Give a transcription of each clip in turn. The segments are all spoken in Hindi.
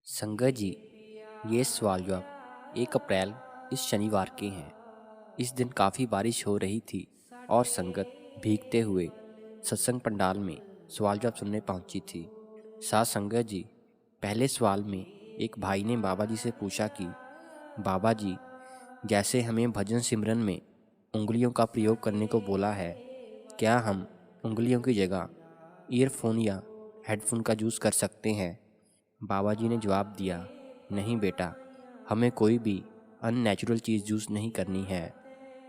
संगत जी, ये सवाल जवाब 1 अप्रैल इस शनिवार के हैं। इस दिन काफ़ी बारिश हो रही थी और संगत भीगते हुए सत्संग पंडाल में सवाल जवाब सुनने पहुंची थी। साथ संगत जी, पहले सवाल में एक भाई ने बाबा जी से पूछा कि बाबा जी, जैसे हमें भजन सिमरन में उंगलियों का प्रयोग करने को बोला है, क्या हम उंगलियों की जगह ईयरफोन या हेडफोन का यूज़ कर सकते हैं? बाबा जी ने जवाब दिया, नहीं बेटा, हमें कोई भी अननेचुरल चीज़ यूज़ नहीं करनी है।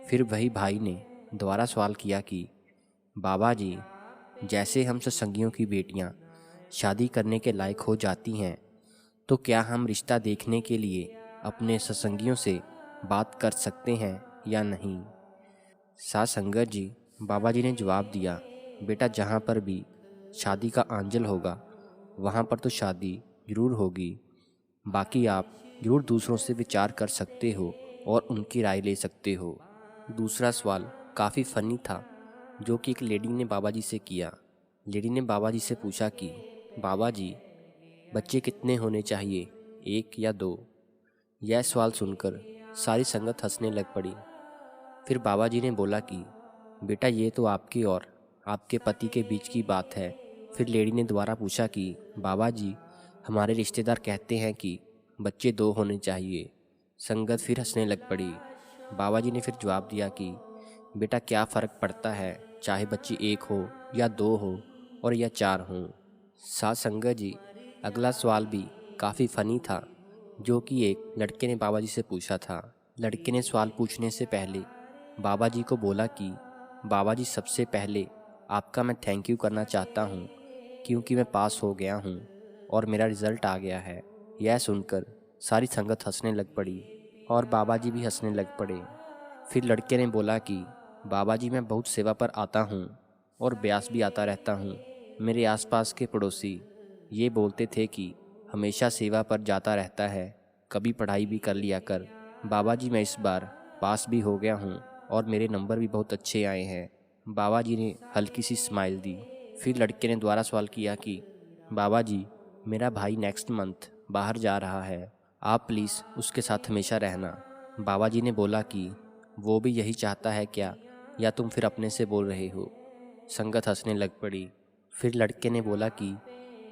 फिर वही भाई ने दोबारा सवाल किया कि बाबा जी, जैसे हम सत्संगियों की बेटियां शादी करने के लायक हो जाती हैं, तो क्या हम रिश्ता देखने के लिए अपने सत्संगियों से बात कर सकते हैं या नहीं? साथ संगत जी, बाबा जी ने जवाब दिया, बेटा, जहाँ पर भी शादी का आंचल होगा वहाँ पर तो शादी ज़रूर होगी। बाकी आप ज़रूर दूसरों से विचार कर सकते हो और उनकी राय ले सकते हो। दूसरा सवाल काफ़ी फ़नी था, जो कि एक लेडी ने बाबा जी से किया। लेडी ने बाबा जी से पूछा कि बाबा जी, बच्चे कितने होने चाहिए, 1 या 2? यह सवाल सुनकर सारी संगत हंसने लग पड़ी। फिर बाबा जी ने बोला कि बेटा, ये तो आपके और आपके पति के बीच की बात है। फिर लेडी ने दोबारा पूछा कि बाबा जी, हमारे रिश्तेदार कहते हैं कि बच्चे 2 होने चाहिए। संगत फिर हंसने लग पड़ी। बाबा जी ने फिर जवाब दिया कि बेटा, क्या फ़र्क पड़ता है, चाहे बच्चे 1 हो या 2 हो और या 4 हों। साथ संगत जी, अगला सवाल भी काफ़ी फ़नी था, जो कि एक लड़के ने बाबा जी से पूछा था। लड़के ने सवाल पूछने से पहले बाबा जी को बोला कि बाबा जी, सबसे पहले आपका मैं थैंक यू करना चाहता हूँ, क्योंकि मैं पास हो गया हूँ और मेरा रिज़ल्ट आ गया है। यह सुनकर सारी संगत हंसने लग पड़ी और बाबा जी भी हंसने लग पड़े। फिर लड़के ने बोला कि बाबा जी, मैं बहुत सेवा पर आता हूँ और ब्यास भी आता रहता हूँ। मेरे आसपास के पड़ोसी ये बोलते थे कि हमेशा सेवा पर जाता रहता है, कभी पढ़ाई भी कर लिया कर। बाबा जी, मैं इस बार पास भी हो गया हूँ और मेरे नंबर भी बहुत अच्छे आए हैं। बाबा जी ने हल्की सी स्माइल दी। फिर लड़के ने दोबारा सवाल किया कि बाबा जी, मेरा भाई नेक्स्ट मंथ बाहर जा रहा है, आप प्लीज़ उसके साथ हमेशा रहना। बाबा जी ने बोला कि वो भी यही चाहता है क्या, या तुम फिर अपने से बोल रहे हो? संगत हंसने लग पड़ी। फिर लड़के ने बोला कि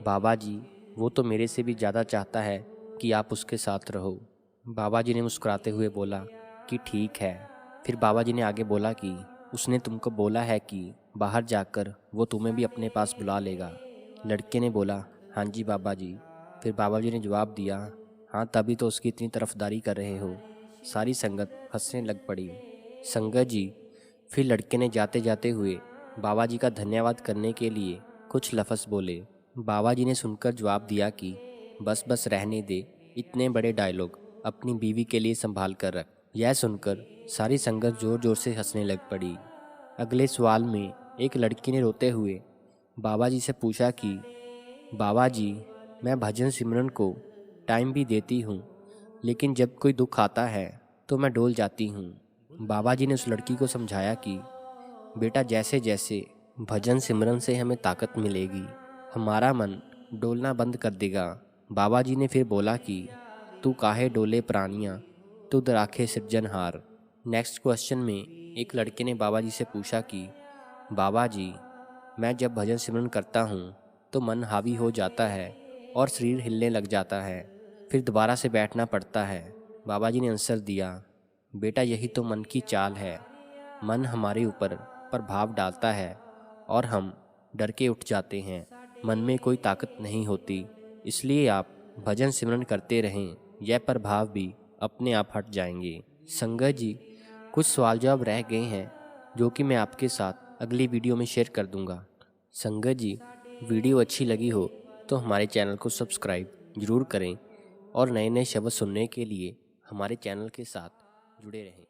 बाबा जी, वो तो मेरे से भी ज़्यादा चाहता है कि आप उसके साथ रहो। बाबा जी ने मुस्कुराते हुए बोला कि ठीक है। फिर बाबा जी ने आगे बोला कि उसने तुमको बोला है कि बाहर जाकर वो तुम्हें भी अपने पास बुला लेगा। लड़के ने बोला, हाँ जी बाबा जी। फिर बाबा जी ने जवाब दिया, हाँ, तभी तो उसकी इतनी तरफदारी कर रहे हो। सारी संगत हंसने लग पड़ी। संगत जी, फिर लड़के ने जाते जाते हुए बाबा जी का धन्यवाद करने के लिए कुछ लफ्ज़ बोले। बाबा जी ने सुनकर जवाब दिया कि बस बस रहने दे, इतने बड़े डायलॉग अपनी बीवी के लिए संभाल कर रख। यह सुनकर सारी संगत ज़ोर ज़ोर से हंसने लग पड़ी। अगले सवाल में एक लड़की ने रोते हुए बाबा जी से पूछा कि बाबा जी, मैं भजन सिमरन को टाइम भी देती हूँ, लेकिन जब कोई दुख आता है तो मैं डोल जाती हूँ। बाबा जी ने उस लड़की को समझाया कि बेटा, जैसे जैसे भजन सिमरन से हमें ताकत मिलेगी, हमारा मन डोलना बंद कर देगा। बाबा जी ने फिर बोला कि तू काहे डोले प्राणिया, तुध राखे सिरजनहार। नेक्स्ट क्वेश्चन में एक लड़के ने बाबा जी से पूछा कि बाबा जी, मैं जब भजन सिमरन करता हूँ तो मन हावी हो जाता है और शरीर हिलने लग जाता है, फिर दोबारा से बैठना पड़ता है। बाबा जी ने आंसर दिया, बेटा, यही तो मन की चाल है। मन हमारे ऊपर प्रभाव डालता है और हम डर के उठ जाते हैं। मन में कोई ताकत नहीं होती, इसलिए आप भजन सिमरन करते रहें, यह प्रभाव भी अपने आप हट जाएंगे। संगत जी, कुछ सवाल जवाब रह गए हैं, जो कि मैं आपके साथ अगली वीडियो में शेयर कर दूंगा। संगत जी, वीडियो अच्छी लगी हो तो हमारे चैनल को सब्सक्राइब ज़रूर करें और नए नए शब्द सुनने के लिए हमारे चैनल के साथ जुड़े रहें।